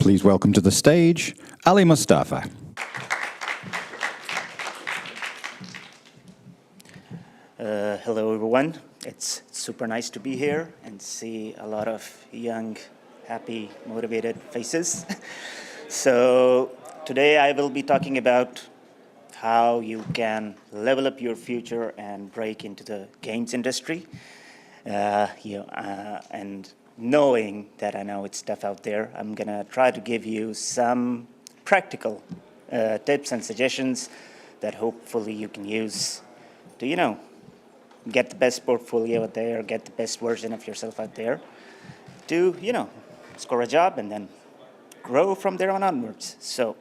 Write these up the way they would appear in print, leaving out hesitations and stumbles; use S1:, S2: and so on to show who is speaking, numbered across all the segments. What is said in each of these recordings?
S1: Please welcome to the stage, Ali Mustafa.
S2: Hello everyone, it's super nice to be here and see a lot of young, happy, motivated faces. So today I will be talking about how you can level up your future and break into the games industry. And knowing that I know it's tough out there, I'm gonna try to give you some practical tips and suggestions that hopefully you can use to, get the best portfolio out there, get the best version of yourself out there to, score a job and then grow from there on onwards. So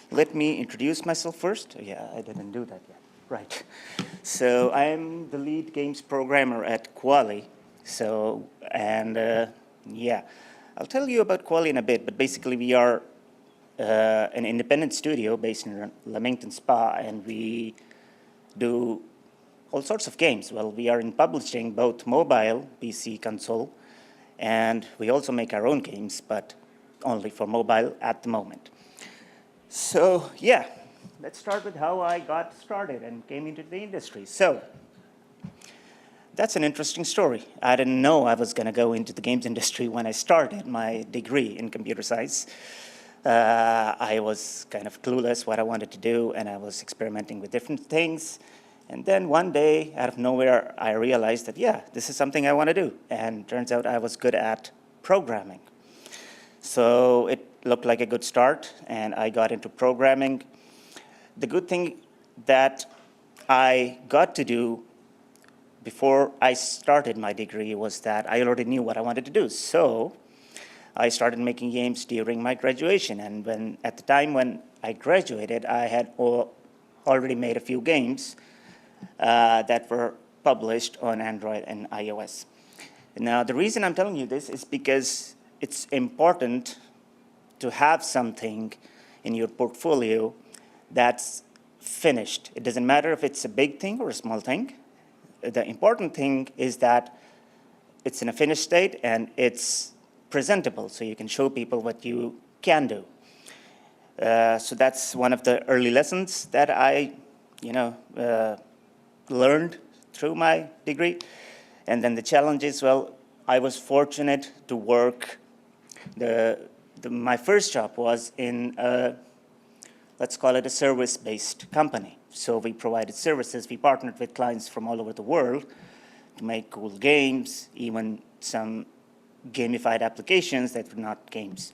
S2: let me introduce myself first. Yeah, I didn't do that yet. Right. So I'm the lead games programmer at Kwalee. I'll tell you about Kwalee in a bit, but basically we are an independent studio based in Leamington Spa, and we do all sorts of games. Well, we are in publishing both mobile, PC, console, and we also make our own games, but only for mobile at the moment. So yeah, let's start with how I got started and came into the industry. So that's an interesting story. I didn't know I was gonna go into the games industry when I started my degree in computer science. I was kind of clueless what I wanted to do, and I was experimenting with different things. And then one day, out of nowhere, I realized that, yeah, this is something I want to do. And turns out I was good at programming. So it looked like a good start, and I got into programming. The good thing that I got to do before I started my degree was that I already knew what I wanted to do. So I started making games during my graduation. And at the time when I graduated, I had already made a few games that were published on Android and iOS. Now, the reason I'm telling you this is because it's important to have something in your portfolio that's finished. It doesn't matter if it's a big thing or a small thing. The important thing is that it's in a finished state and it's presentable, so you can show people what you can do. So that's one of the early lessons that I, learned through my degree. And then the challenge is, well, I was fortunate to work. My first job was in let's call it a service-based company. So we provided services. We partnered with clients from all over the world to make cool games, even some gamified applications that were not games.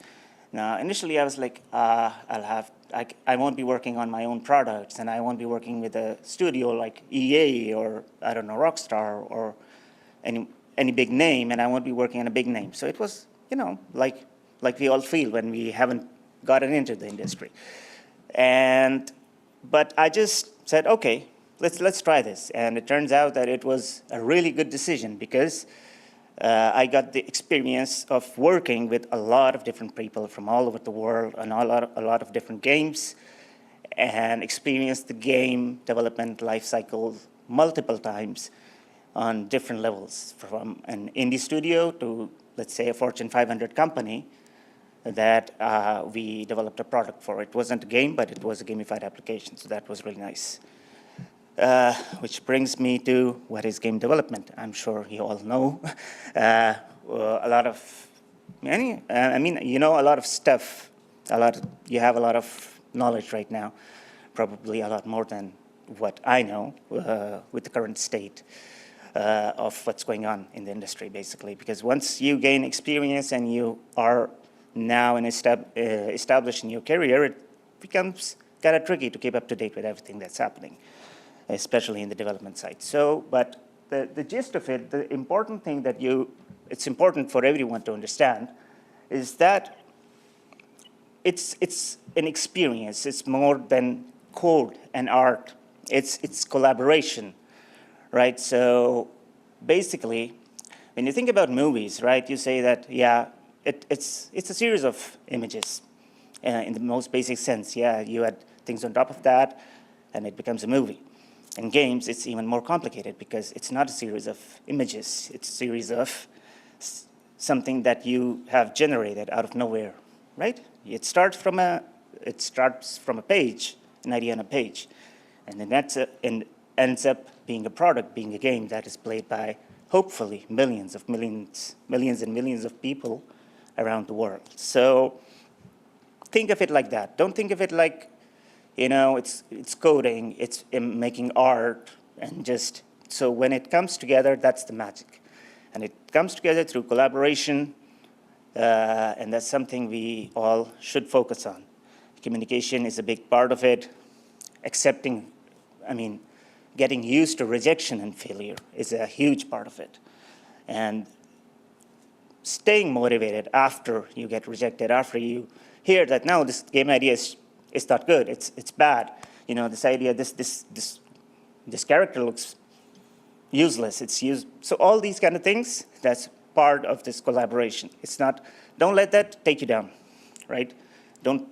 S2: Now, initially I was like, I won't be working on my own products, and I won't be working with a studio like EA or, I don't know, Rockstar or any big name, and I won't be working on a big name. So it was, like we all feel when we haven't gotten into the industry. But I just said, okay, let's try this. And it turns out that it was a really good decision because I got the experience of working with a lot of different people from all over the world on a lot of different games, and experienced the game development life cycle multiple times on different levels, from an indie studio to, let's say, a Fortune 500 company that we developed a product for. It wasn't a game, but it was a gamified application, so that was really nice. Which brings me to what is game development. I'm sure you all know a lot of a lot of stuff. You have a lot of knowledge right now, probably a lot more than what I know with the current state of what's going on in the industry, basically. Because once you gain experience and you are now established in your career, it becomes kind of tricky to keep up to date with everything that's happening, especially in the development side. So, but the gist of it, the important thing that it's important for everyone to understand is that it's an experience. It's more than code and art. It's collaboration, right? So basically, when you think about movies, right, you say that, yeah, it's a series of images in the most basic sense. Yeah, you add things on top of that, and it becomes a movie. In games, it's even more complicated because it's not a series of images. It's a series of something that you have generated out of nowhere, right? It starts from a page, an idea on a page, and then and ends up being a product, being a game that is played by hopefully millions and millions of people around the world. So think of it like that. Don't think of it like, it's coding, it's making art, and just, so when it comes together, that's the magic. And it comes together through collaboration, and that's something we all should focus on. Communication is a big part of it. Getting used to rejection and failure is a huge part of it. And staying motivated after you get rejected, after you hear that, no, this game idea is not good, it's bad. This idea, this character looks useless, so all these kind of things, that's part of this collaboration. Don't let that take you down, right? Don't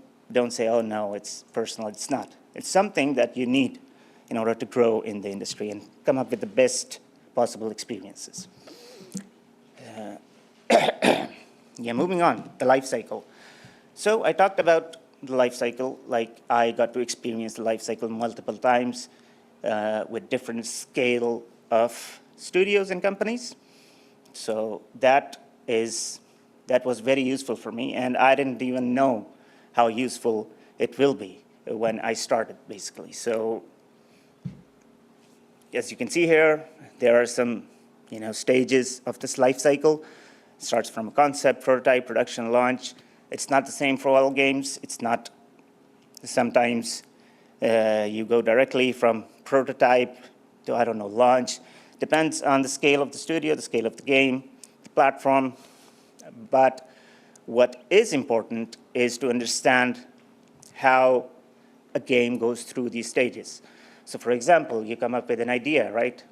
S2: say, oh no, it's personal. It's not. It's something that you need in order to grow in the industry and come up with the best possible experiences. Moving on, the life cycle. So I talked about the life cycle, like I got to experience the life cycle multiple times with different scale of studios and companies. So that was very useful for me, and I didn't even know how useful it will be when I started, basically. So as you can see here, there are some stages of this life cycle. It starts from a concept, prototype, production, launch. It's not the same for all games. It's not. Sometimes you go directly from prototype to, launch. Depends on the scale of the studio, the scale of the game, the platform. But what is important is to understand how a game goes through these stages. So for example, you come up with an idea, right?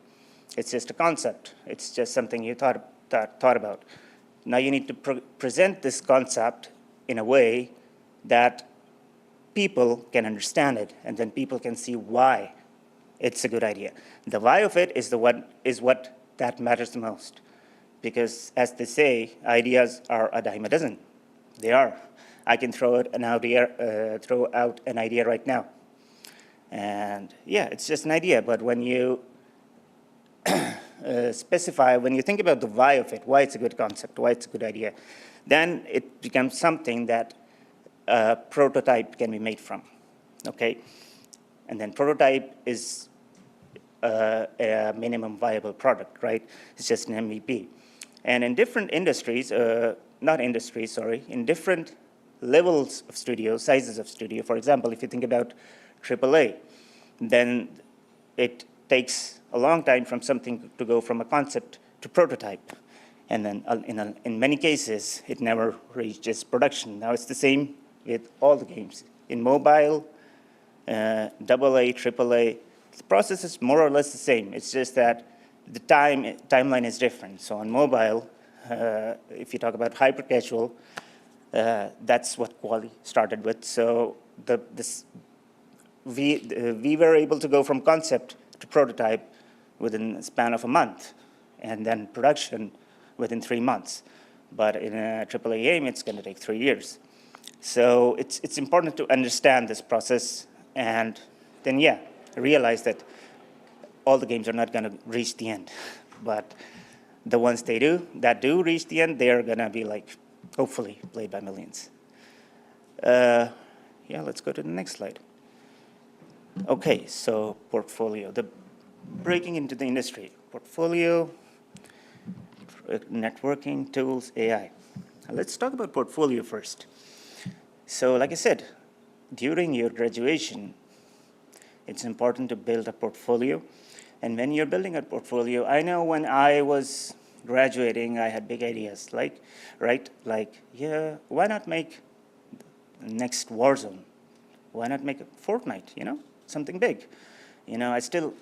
S2: It's just a concept. It's just something you thought about. Now you need to present this concept in a way that people can understand it, and then people can see why it's a good idea. The why of it is what that matters the most. Because as they say, ideas are a dime a dozen. They are. I can throw out an idea right now. And yeah, it's just an idea, but when you when you think about the why of it, why it's a good concept, why it's a good idea, then it becomes something that a prototype can be made from, okay? And then prototype is a minimum viable product, right? It's just an MVP. And in different industries, in different levels of studio, sizes of studio, for example, if you think about AAA, then it takes a long time from something to go from a concept to prototype. And then in many cases, it never reaches production. Now it's the same with all the games. In mobile, AA, AAA, the process is more or less the same. It's just that the timeline is different. So on mobile, if you talk about hyper casual, that's what Kwalee started with. So we were able to go from concept to prototype within a span of a month, and then production within 3 months. But in a AAA game, it's going to take 3 years. So it's important to understand this process, and then realize that all the games are not going to reach the end, but the ones that do reach the end, they are going to be hopefully played by millions. Let's go to the next slide. Okay, so portfolio, the breaking into the industry. Portfolio, networking, tools, AI. Let's talk about portfolio first. So like I said, during your graduation, it's important to build a portfolio. And when you're building a portfolio, I know when I was graduating, I had big ideas, why not make the next Warzone? Why not make a Fortnite, something big? I still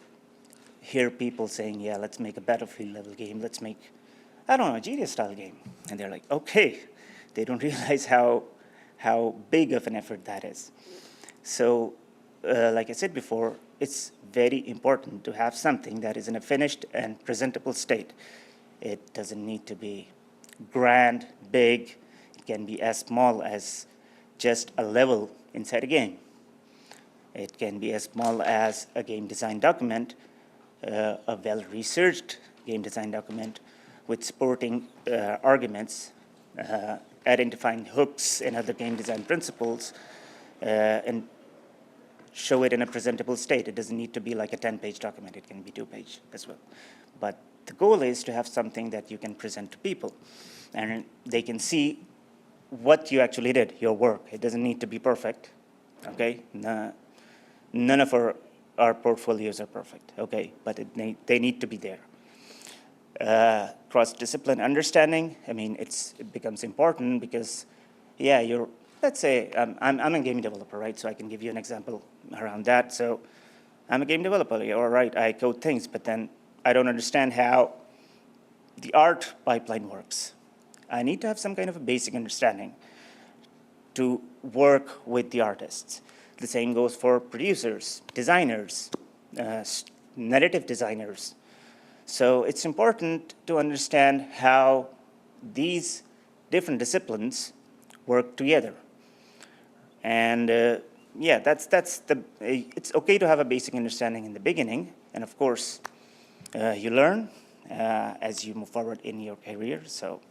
S2: hear people saying, let's make a Battlefield level game. Let's make, a GTA style game. And they're like, okay. They don't realize how big of an effort that is. So like I said before, it's very important to have something that is in a finished and presentable state. It doesn't need to be grand, big. It can be as small as just a level inside a game. It can be as small as a game design document, a well-researched game design document with supporting arguments, identifying hooks and other game design principles, and show it in a presentable state. It doesn't need to be like a 10-page document. It can be 2-page as well. But the goal is to have something that you can present to people, and they can see what you actually did, your work. It doesn't need to be perfect, okay? None of our portfolios are perfect, okay? But they need to be there. Cross-discipline understanding, I mean, it becomes important because, yeah, let's say I'm a game developer, right? So I can give you an example around that. So I'm a game developer, all right, I code things, but then I don't understand how the art pipeline works. I need to have some kind of a basic understanding to work with the artists. The same goes for producers, designers, narrative designers. So it's important to understand how these different disciplines work together. And yeah, it's okay to have a basic understanding in the beginning. And of course, you learn as you move forward in your career. So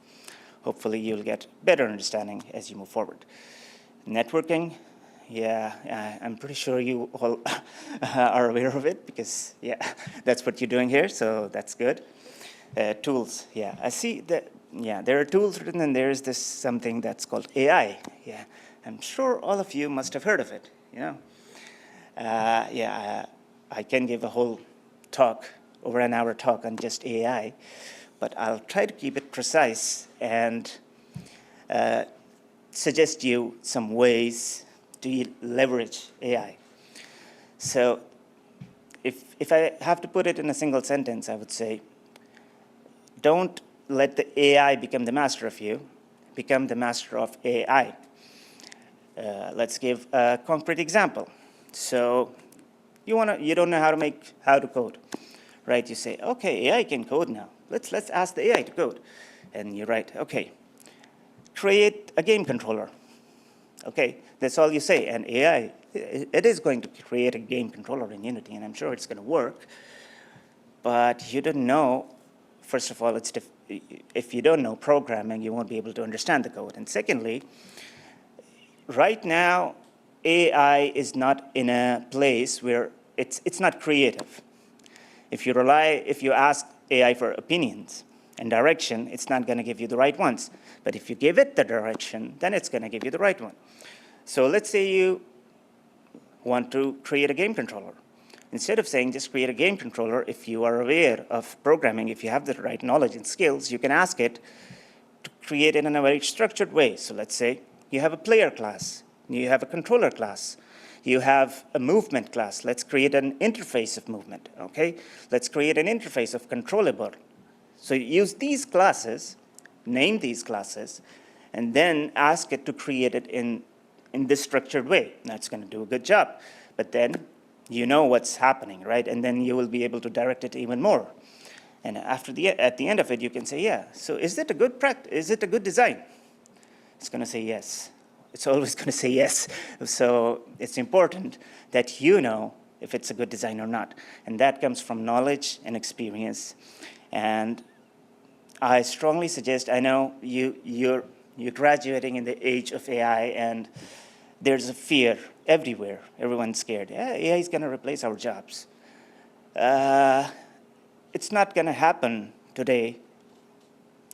S2: hopefully you'll get better understanding as you move forward. Networking, yeah, I'm pretty sure you all are aware of it because, yeah, that's what you're doing here, so that's good. Tools, yeah, I see that, yeah, there are tools written and there's this something that's called AI. Yeah, I'm sure all of you must have heard of it, you know. Yeah, I can give a whole talk, over an hour talk on just AI, but I'll try to keep it precise and suggest you some ways to leverage AI. So if I have to put it in a single sentence, I would say, don't let the AI become the master of you, become the master of AI. Let's give a concrete example. So you don't know how to code, right? You say, okay, AI can code now. Let's ask the AI to code. And you write, okay, create a game controller. Okay, that's all you say. And AI, it is going to create a game controller in Unity, and I'm sure it's going to work. But you don't know, first of all, if you don't know programming, you won't be able to understand the code. And secondly, right now, AI is not in a place where it's not creative. If you ask AI for opinions and direction, it's not going to give you the right ones. But if you give it the direction, then it's going to give you the right one. So let's say you want to create a game controller. Instead of saying just create a game controller, if you are aware of programming, if you have the right knowledge and skills, you can ask it to create it in a very structured way. So let's say you have a player class, you have a controller class, you have a movement class. Let's create an interface of movement, okay? Let's create an interface of controllable. So use these classes, name these classes, and then ask it to create it in this structured way. That's going to do a good job. But then you know what's happening, right? And then you will be able to direct it even more. And at the end of it, you can say, yeah, so is it a good practice? Is it a good design? It's going to say yes. It's always going to say yes. So it's important that you know if it's a good design or not. And that comes from knowledge and experience. And I strongly suggest, I know you're graduating in the age of AI, and there's a fear everywhere. Everyone's scared. Yeah, AI is going to replace our jobs. It's not going to happen today.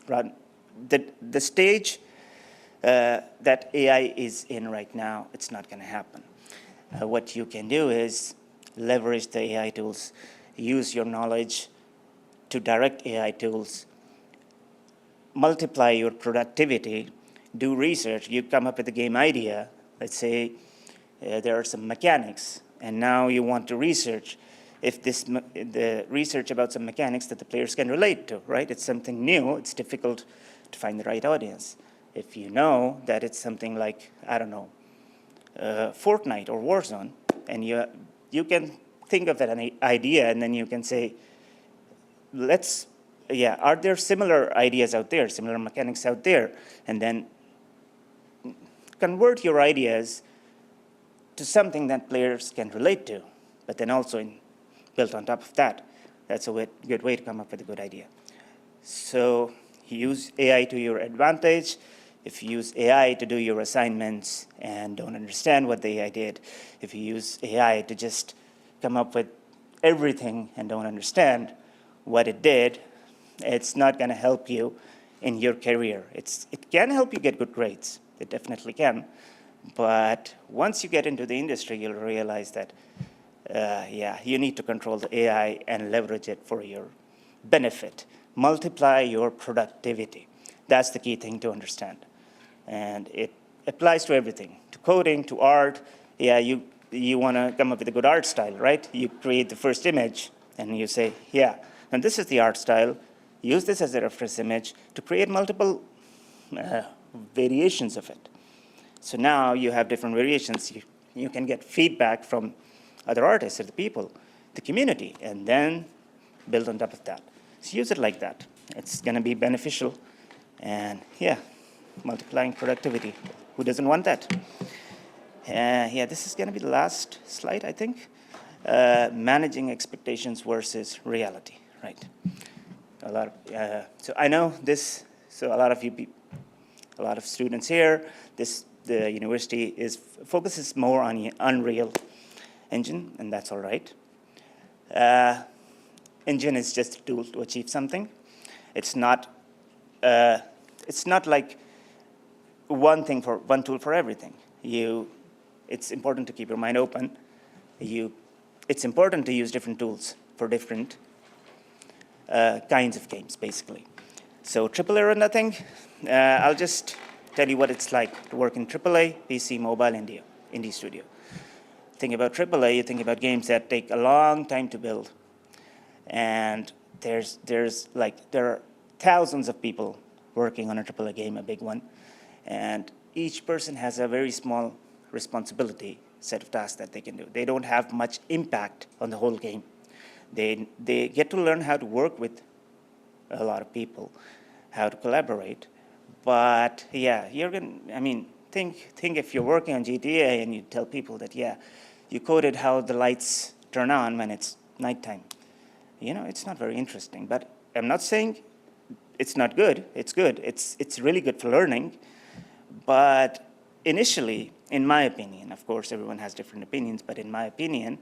S2: The stage that AI is in right now, it's not going to happen. What you can do is leverage the AI tools, use your knowledge to direct AI tools, multiply your productivity, do research. You come up with a game idea. Let's say there are some mechanics, and now you want to research if the research about some mechanics that the players can relate to, right? It's something new. It's difficult to find the right audience. If you know that it's something like, I don't know, Fortnite or Warzone, and you can think of an idea, and then you can say, are there similar ideas out there, similar mechanics out there? And then convert your ideas to something that players can relate to, but then also built on top of that. That's a good way to come up with a good idea. So use AI to your advantage. If you use AI to do your assignments and don't understand what the AI did, if you use AI to just come up with everything and don't understand what it did, it's not going to help you in your career. It can help you get good grades. It definitely can. But once you get into the industry, you'll realize that, you need to control the AI and leverage it for your benefit. Multiply your productivity. That's the key thing to understand. And it applies to everything, to coding, to art. Yeah, you want to come up with a good art style, right? You create the first image, and you say, yeah, and this is the art style. Use this as a reference image to create multiple variations of it. So now you have different variations. You can get feedback from other artists or the people, the community, and then build on top of that. So use it like that. It's going to be beneficial. And yeah, multiplying productivity. Who doesn't want that? This is going to be the last slide, I think. Managing expectations versus reality, right? So I know this, so a lot of students here, the university focuses more on Unreal Engine, and that's all right. Engine is just a tool to achieve something. It's not like one tool for everything. It's important to keep your mind open. It's important to use different tools for different kinds of games, basically. So AAA or nothing, I'll just tell you what it's like to work in AAA, PC, mobile, indie studio. Think about AAA, you think about games that take a long time to build. And there are thousands of people working on a AAA game, a big one. And each person has a very small responsibility set of tasks that they can do. They don't have much impact on the whole game. They get to learn how to work with a lot of people, how to collaborate. But yeah, think if you're working on GTA and you tell people that, yeah, you coded how the lights turn on when it's nighttime. It's not very interesting. But I'm not saying it's not good. It's good. It's really good for learning. But initially, in my opinion, of course, everyone has different opinions, but in my opinion,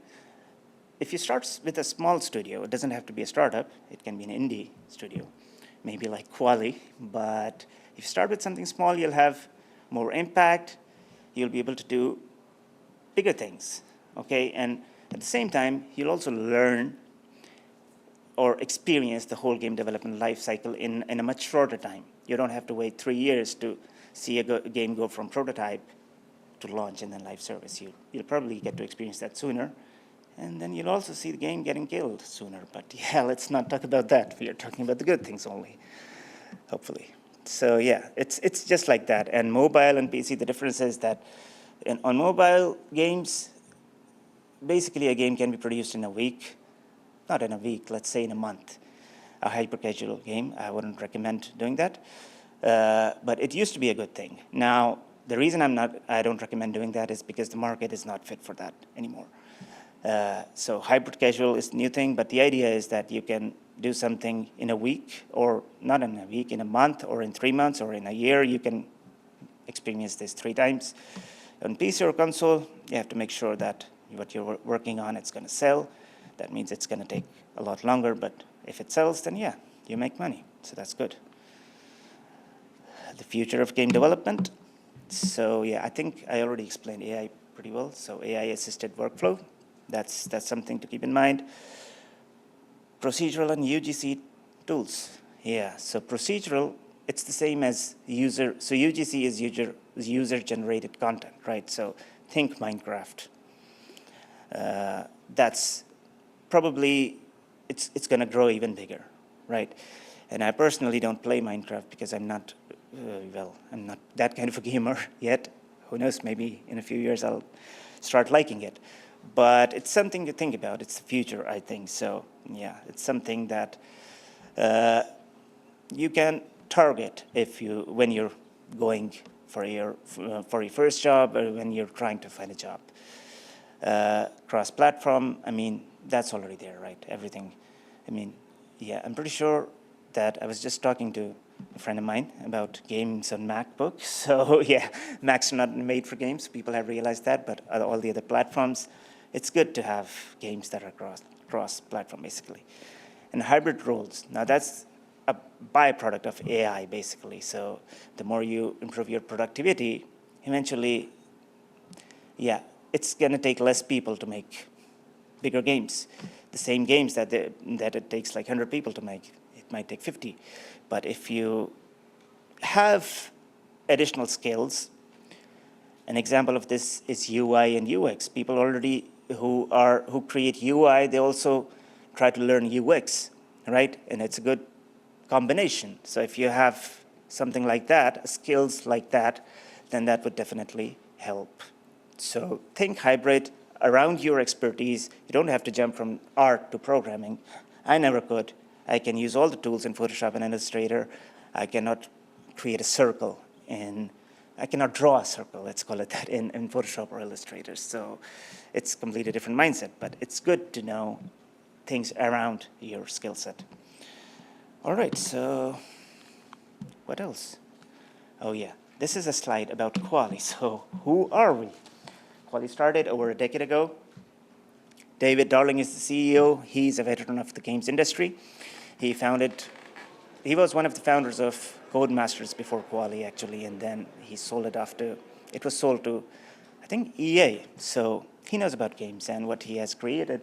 S2: if you start with a small studio, it doesn't have to be a startup. It can be an indie studio, maybe like Kwalee. But if you start with something small, you'll have more impact. You'll be able to do bigger things, okay? And at the same time, you'll also learn or experience the whole game development life cycle in a much shorter time. You don't have to wait 3 years to see a game go from prototype to launch and then live service. You'll probably get to experience that sooner. And then you'll also see the game getting killed sooner. But yeah, let's not talk about that. We are talking about the good things only, hopefully. So yeah, it's just like that. And mobile and PC, the difference is that on mobile games, basically a game can be produced in a week. Not in a week, let's say in a month. A hyper-casual game, I wouldn't recommend doing that. But it used to be a good thing. Now, the reason I don't recommend doing that is because the market is not fit for that anymore. So hybrid casual is the new thing, but the idea is that you can do something in a week, or not in a week, in a month, or in 3 months, or in a year. You can experience this 3 times. On PC or console, you have to make sure that what you're working on, it's going to sell. That means it's going to take a lot longer, but if it sells, then yeah, you make money. So that's good. The future of game development. So yeah, I think I already explained AI pretty well. So AI-assisted workflow, that's something to keep in mind. Procedural and UGC tools. Yeah, so procedural, it's the same as user. So UGC is user-generated content, right? So think Minecraft. That's probably, it's going to grow even bigger, right? And I personally don't play Minecraft because I'm not that kind of a gamer yet. Who knows, maybe in a few years I'll start liking it. But it's something to think about. It's the future, I think. So yeah, it's something that you can target when you're going for your first job or when you're trying to find a job. Cross-platform, I mean, that's already there, right? Everything. I mean, yeah, I'm pretty sure that I was just talking to a friend of mine about games on MacBook. So yeah, Macs are not made for games. People have realized that, but all the other platforms, it's good to have games that are cross-platform, basically. And hybrid roles, now that's a byproduct of AI, basically. So the more you improve your productivity, eventually, yeah, it's going to take less people to make bigger games. The same games that it takes like 100 people to make, it might take 50. But if you have additional skills, an example of this is UI and UX. People already who create UI, they also try to learn UX, right? And it's a good combination. So if you have something like that, skills like that, then that would definitely help. So think hybrid around your expertise. You don't have to jump from art to programming. I never could. I can use all the tools in Photoshop and Illustrator. I cannot create a circle I cannot draw a circle, let's call it that, in Photoshop or Illustrator. So it's a completely different mindset, but it's good to know things around your skill set. All right, so what else? Oh yeah, this is a slide about Kwalee. So who are we? Kwalee started over a decade ago. David Darling is the CEO. He's a veteran of the games industry. He was one of the founders of Codemasters before Kwalee, actually, and then he sold it after it was sold to, I think, EA. So he knows about games, and what he has created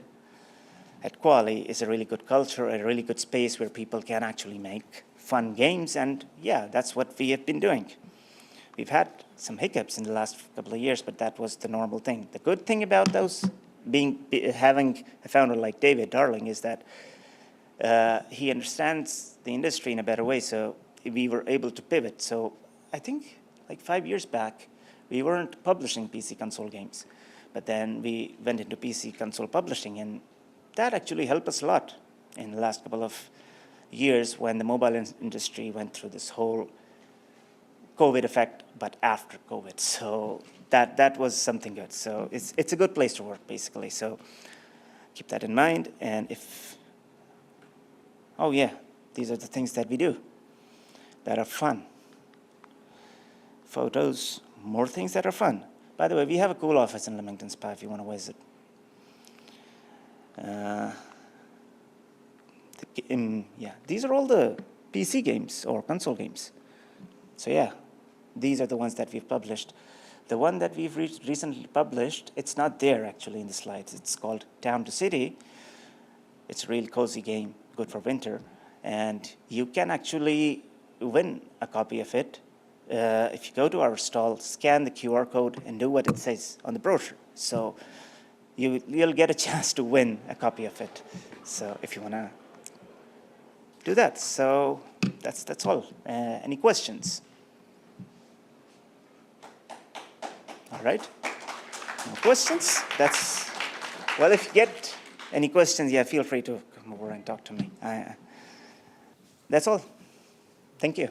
S2: at Kwalee is a really good culture, a really good space where people can actually make fun games, and yeah, that's what we have been doing. We've had some hiccups in the last couple of years, but that was the normal thing. The good thing about those having a founder like David Darling is that he understands the industry in a better way, so we were able to pivot. So I think like 5 years back, we weren't publishing PC console games, but then we went into PC console publishing, and that actually helped us a lot in the last couple of years when the mobile industry went through this whole COVID effect, but after COVID. So that was something good. So it's a good place to work, basically. So keep that in mind. And oh yeah, these are the things that we do that are fun. Photos, more things that are fun. By the way, we have a cool office in Leamington Spa if you want to visit. Yeah, these are all the PC games or console games. So yeah, these are the ones that we've published. The one that we've recently published, it's not there actually in the slides. It's called Town to City. It's a really cozy game, good for winter. And you can actually win a copy of it if you go to our stall, scan the QR code, and do what it says on the brochure. So you'll get a chance to win a copy of it. So if you want to do that. So that's all. Any questions? All right. No questions? Well, if you get any questions, yeah, feel free to come over and talk to me. That's all. Thank you.